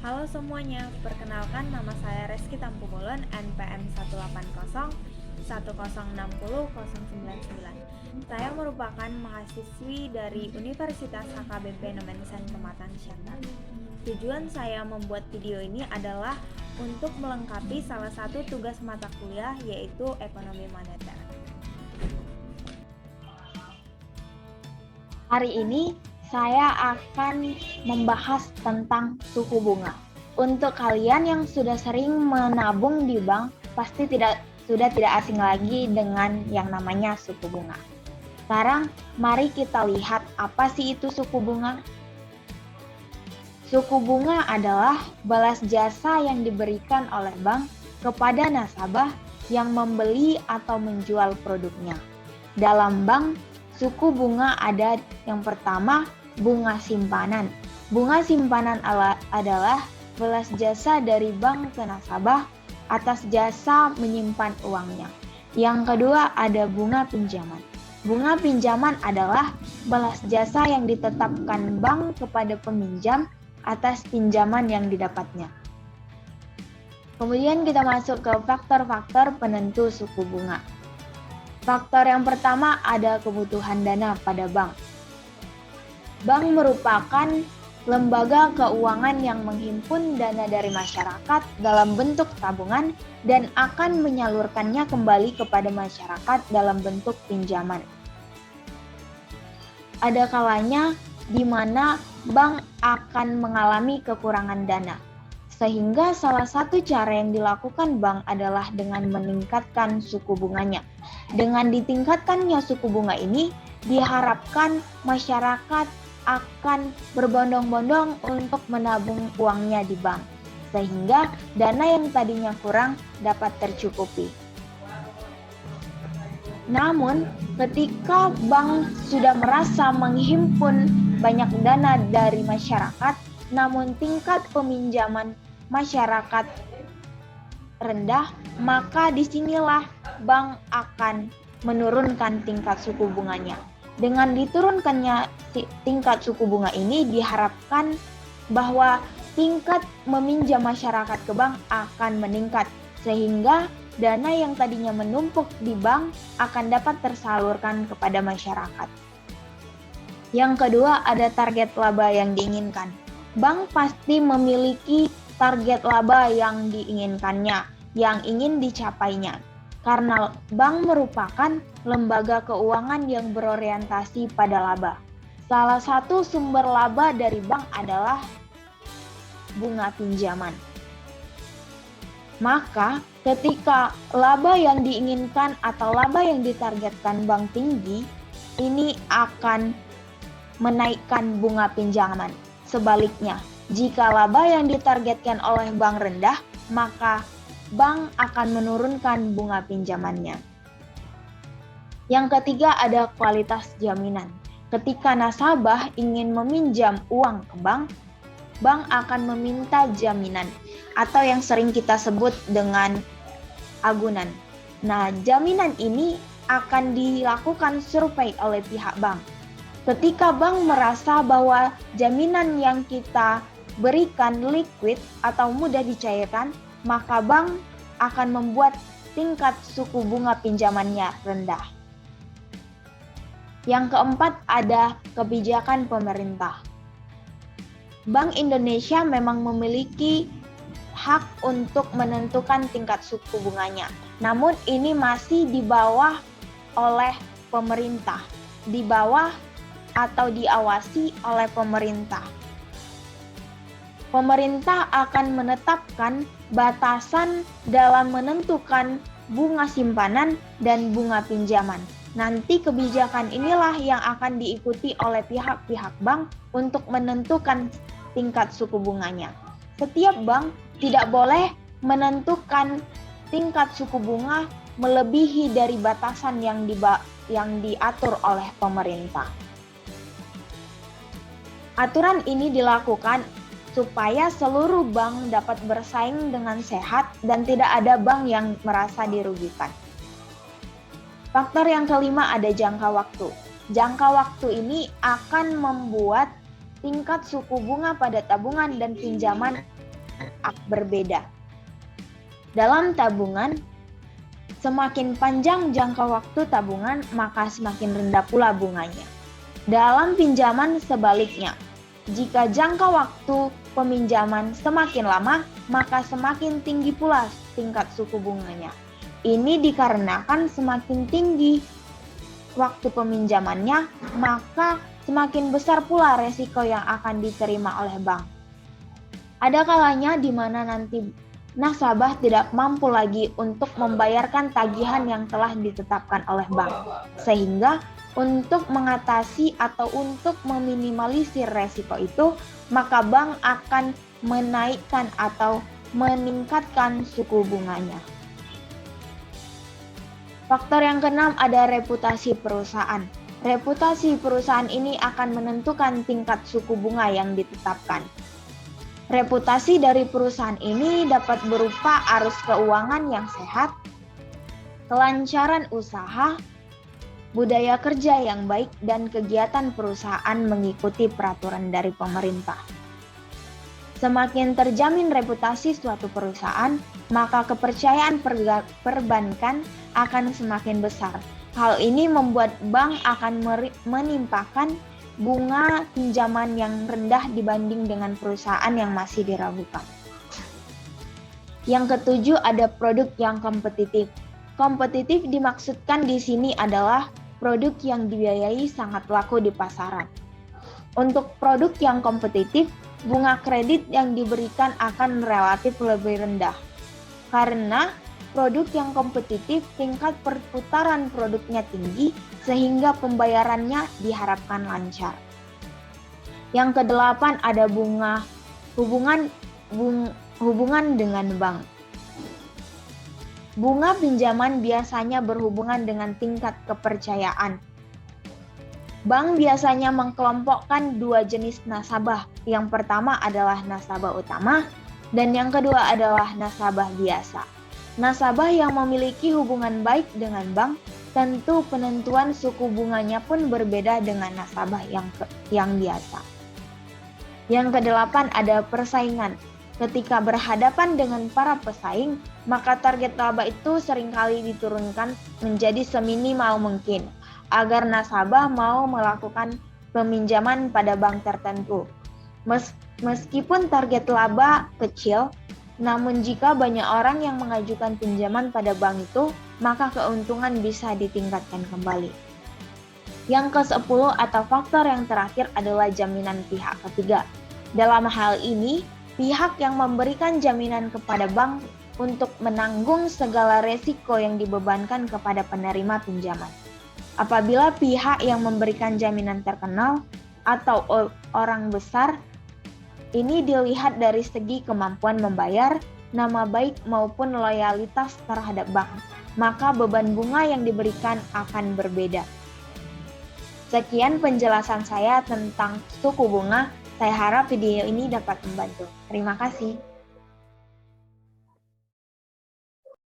Halo semuanya, perkenalkan nama saya Reski Tampumulun, NPM 18010600099. Saya merupakan mahasiswi dari Universitas HKBP Nomensen Kematan Syantar. Tujuan saya membuat video ini adalah untuk melengkapi salah satu tugas mata kuliah, yaitu ekonomi moneter. Hari ini saya akan membahas tentang suku bunga. Untuk kalian yang sudah sering menabung di bank, pasti sudah tidak asing lagi dengan yang namanya suku bunga. Sekarang mari kita lihat apa sih itu suku bunga. Suku bunga adalah balas jasa yang diberikan oleh bank kepada nasabah yang membeli atau menjual produknya. Dalam bank, suku bunga ada yang pertama, bunga simpanan. Bunga simpanan adalah balas jasa dari bank ke nasabah atas jasa menyimpan uangnya. Yang kedua ada bunga pinjaman. Bunga pinjaman adalah balas jasa yang ditetapkan bank kepada peminjam atas pinjaman yang didapatnya. Kemudian kita masuk ke faktor-faktor penentu suku bunga. Faktor yang pertama ada kebutuhan dana pada bank. Bank merupakan lembaga keuangan yang menghimpun dana dari masyarakat dalam bentuk tabungan dan akan menyalurkannya kembali kepada masyarakat dalam bentuk pinjaman. Ada kalanya di mana bank akan mengalami kekurangan dana, sehingga salah satu cara yang dilakukan bank adalah dengan meningkatkan suku bunganya. Dengan ditingkatkannya suku bunga ini, diharapkan masyarakat akan berbondong-bondong untuk menabung uangnya di bank, sehingga dana yang tadinya kurang dapat tercukupi. Namun, ketika bank sudah merasa menghimpun banyak dana dari masyarakat, namun tingkat peminjaman masyarakat rendah, maka disinilah bank akan menurunkan tingkat suku bunganya. Dengan diturunkannya tingkat suku bunga ini diharapkan bahwa tingkat meminjam masyarakat ke bank akan meningkat, sehingga dana yang tadinya menumpuk di bank akan dapat tersalurkan kepada masyarakat. Yang kedua ada target laba yang diinginkan. Bank pasti memiliki target laba yang diinginkannya, yang ingin dicapainya. Karena bank merupakan lembaga keuangan yang berorientasi pada laba. Salah satu sumber laba dari bank adalah bunga pinjaman. Maka ketika laba yang diinginkan atau laba yang ditargetkan bank tinggi, ini akan menaikkan bunga pinjaman. Sebaliknya, jika laba yang ditargetkan oleh bank rendah, maka bank akan menurunkan bunga pinjamannya. Yang ketiga ada kualitas jaminan. Ketika nasabah ingin meminjam uang ke bank, bank akan meminta jaminan atau yang sering kita sebut dengan agunan. Nah, jaminan ini akan dilakukan survei oleh pihak bank. Ketika bank merasa bahwa jaminan yang kita berikan liquid atau mudah dicairkan, maka bank akan membuat tingkat suku bunga pinjamannya rendah. Yang keempat ada kebijakan pemerintah. Bank Indonesia memang memiliki hak untuk menentukan tingkat suku bunganya. Namun ini masih di bawah oleh pemerintah, di bawah atau diawasi oleh pemerintah. Pemerintah akan menetapkan batasan dalam menentukan bunga simpanan dan bunga pinjaman. Nanti kebijakan inilah yang akan diikuti oleh pihak-pihak bank untuk menentukan tingkat suku bunganya. Setiap bank tidak boleh menentukan tingkat suku bunga melebihi dari batasan yang diatur oleh pemerintah. Aturan ini dilakukan supaya seluruh bank dapat bersaing dengan sehat dan tidak ada bank yang merasa dirugikan. Faktor yang kelima ada jangka waktu. Jangka waktu ini akan membuat tingkat suku bunga pada tabungan dan pinjaman berbeda. Dalam tabungan, semakin panjang jangka waktu tabungan, maka semakin rendah pula bunganya. Dalam pinjaman sebaliknya, jika jangka waktu peminjaman semakin lama, maka semakin tinggi pula tingkat suku bunganya. Ini dikarenakan semakin tinggi waktu peminjamannya, maka semakin besar pula resiko yang akan diterima oleh bank. Ada kalanya di mana nanti nasabah tidak mampu lagi untuk membayarkan tagihan yang telah ditetapkan oleh bank. Sehingga untuk mengatasi atau untuk meminimalisir resiko itu, maka bank akan menaikkan atau meningkatkan suku bunganya. Faktor yang keenam ada reputasi perusahaan. Reputasi perusahaan ini akan menentukan tingkat suku bunga yang ditetapkan. Reputasi dari perusahaan ini dapat berupa arus keuangan yang sehat, kelancaran usaha, budaya kerja yang baik, dan kegiatan perusahaan mengikuti peraturan dari pemerintah. Semakin terjamin reputasi suatu perusahaan, maka kepercayaan perbankan akan semakin besar. Hal ini membuat bank akan menimpakan bunga pinjaman yang rendah dibanding dengan perusahaan yang masih diragukan. Yang ketujuh ada produk yang kompetitif. Kompetitif dimaksudkan di sini adalah produk yang dibiayai sangat laku di pasaran. Untuk produk yang kompetitif, bunga kredit yang diberikan akan relatif lebih rendah. Karena produk yang kompetitif tingkat perputaran produknya tinggi sehingga pembayarannya diharapkan lancar. Yang kedelapan ada hubungan dengan bank. Bunga pinjaman biasanya berhubungan dengan tingkat kepercayaan. Bank biasanya mengkelompokkan dua jenis nasabah. Yang pertama adalah nasabah utama dan yang kedua adalah nasabah biasa. Nasabah yang memiliki hubungan baik dengan bank, tentu penentuan suku bunganya pun berbeda dengan nasabah yang biasa. Yang kedelapan ada persaingan. Ketika berhadapan dengan para pesaing, maka target laba itu seringkali diturunkan menjadi seminimal mungkin agar nasabah mau melakukan peminjaman pada bank tertentu. Meskipun target laba kecil, namun jika banyak orang yang mengajukan pinjaman pada bank itu, maka keuntungan bisa ditingkatkan kembali. Yang ke-10 atau faktor yang terakhir adalah jaminan pihak ketiga. Dalam hal ini, pihak yang memberikan jaminan kepada bank untuk menanggung segala resiko yang dibebankan kepada penerima pinjaman. Apabila pihak yang memberikan jaminan terkenal atau orang besar, ini dilihat dari segi kemampuan membayar, nama baik maupun loyalitas terhadap bank, maka beban bunga yang diberikan akan berbeda. Sekian penjelasan saya tentang suku bunga. Saya harap video ini dapat membantu. Terima kasih.